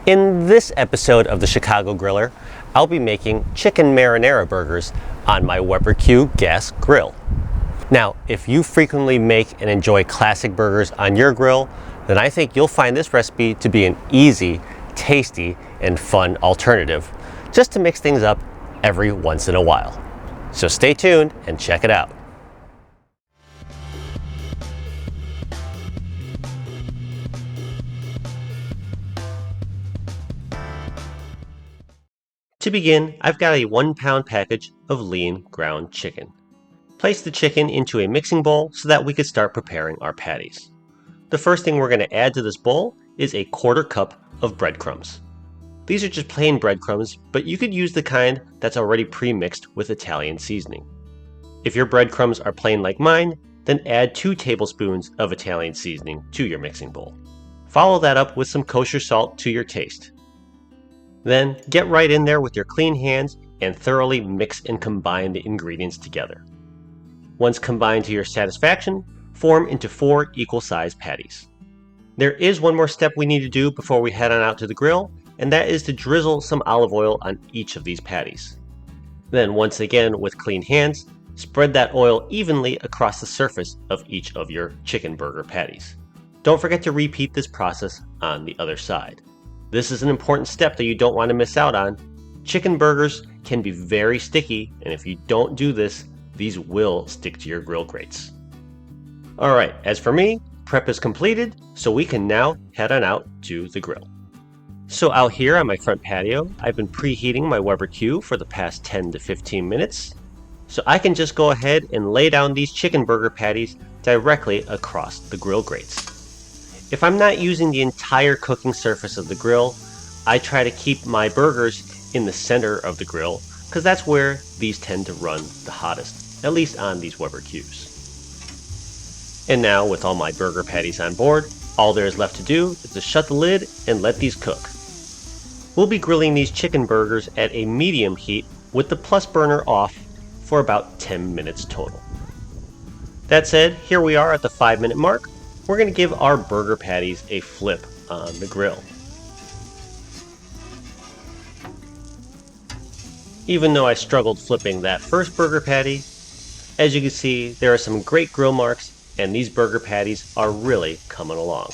In this episode of the Chicago Griller, I'll be making chicken marinara burgers on my Weber Q gas grill. Now, if you frequently make and enjoy classic burgers on your grill, then I think you'll find this recipe to be an easy, tasty, and fun alternative, just to mix things up every once in a while. So stay tuned and check it out. To begin, I've got a 1-pound package of lean ground chicken. Place the chicken into a mixing bowl so that we could start preparing our patties. The first thing we're going to add to this bowl is a 1/4 cup of breadcrumbs. These are just plain breadcrumbs, but you could use the kind that's already pre-mixed with Italian seasoning. If your breadcrumbs are plain like mine, then add 2 tablespoons of Italian seasoning to your mixing bowl. Follow that up with some kosher salt to your taste. Then get right in there with your clean hands and thoroughly mix and combine the ingredients together. Once combined to your satisfaction, form into 4 equal-sized patties. There is one more step we need to do before we head on out to the grill, and that is to drizzle some olive oil on each of these patties. Then once again with clean hands, spread that oil evenly across the surface of each of your chicken burger patties. Don't forget to repeat this process on the other side. This is an important step that you don't want to miss out on. Chicken burgers can be very sticky, and if you don't do this, these will stick to your grill grates. Alright, as for me, prep is completed, so we can now head on out to the grill. So out here on my front patio, I've been preheating my Weber Q for the past 10 to 15 minutes. So I can just go ahead and lay down these chicken burger patties directly across the grill grates. If I'm not using the entire cooking surface of the grill, I try to keep my burgers in the center of the grill because that's where these tend to run the hottest, at least on these Weber Qs. And now with all my burger patties on board, all there is left to do is to shut the lid and let these cook. We'll be grilling these chicken burgers at a medium heat with the plus burner off for about 10 minutes total. That said, here we are at the 5-minute mark. We're going to give our burger patties a flip on the grill. Even though I struggled flipping that first burger patty, as you can see, there are some great grill marks and these burger patties are really coming along.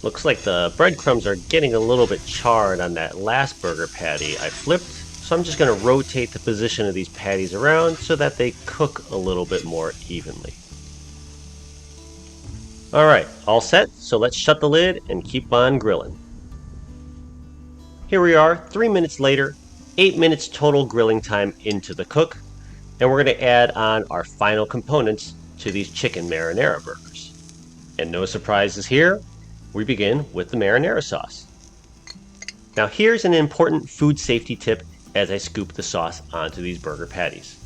Looks like the breadcrumbs are getting a little bit charred on that last burger patty I flipped. So I'm just going to rotate the position of these patties around so that they cook a little bit more evenly. Alright, all set, so let's shut the lid and keep on grilling. Here we are, 3 minutes later, 8 minutes total grilling time into the cook, and we're going to add on our final components to these chicken marinara burgers. And no surprises here, we begin with the marinara sauce. Now here's an important food safety tip as I scoop the sauce onto these burger patties.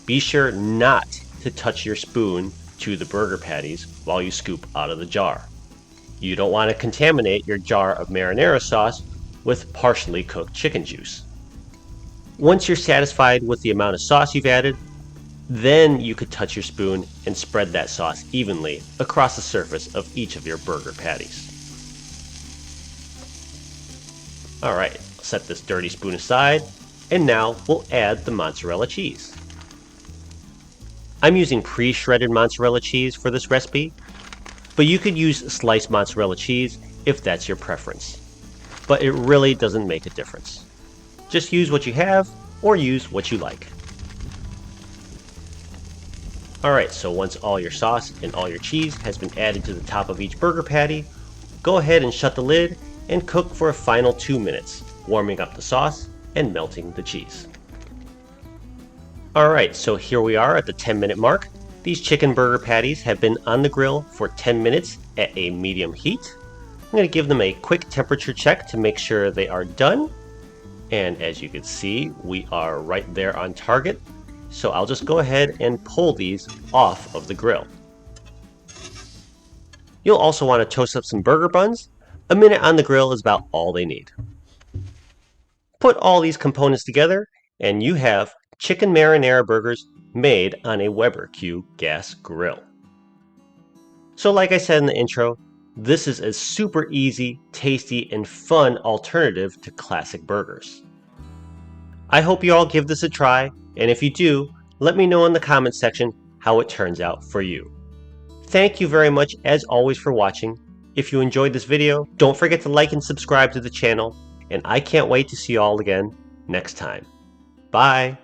Be sure not to touch your spoon to the burger patties while you scoop out of the jar. You don't want to contaminate your jar of marinara sauce with partially cooked chicken juice. Once you're satisfied with the amount of sauce you've added, then you could touch your spoon and spread that sauce evenly across the surface of each of your burger patties. Alright, set this dirty spoon aside. And now we'll add the mozzarella cheese. I'm using pre-shredded mozzarella cheese for this recipe, but you could use sliced mozzarella cheese if that's your preference. But it really doesn't make a difference. Just use what you have or use what you like. Alright, so once all your sauce and all your cheese has been added to the top of each burger patty, go ahead and shut the lid and cook for a final 2 minutes, warming up the sauce and melting the cheese. Alright, so here we are at the 10-minute mark. These chicken burger patties have been on the grill for 10 minutes at a medium heat. I'm going to give them a quick temperature check to make sure they are done. And as you can see, we are right there on target. So I'll just go ahead and pull these off of the grill. You'll also want to toast up some burger buns. A minute on the grill is about all they need. Put all these components together and you have chicken marinara burgers made on a Weber Q gas grill. So like I said in the intro, this is a super easy, tasty, and fun alternative to classic burgers. I hope you all give this a try, and if you do, let me know in the comments section how it turns out for you. Thank you very much as always for watching. If you enjoyed this video, don't forget to like and subscribe to the channel, and I can't wait to see you all again next time. Bye!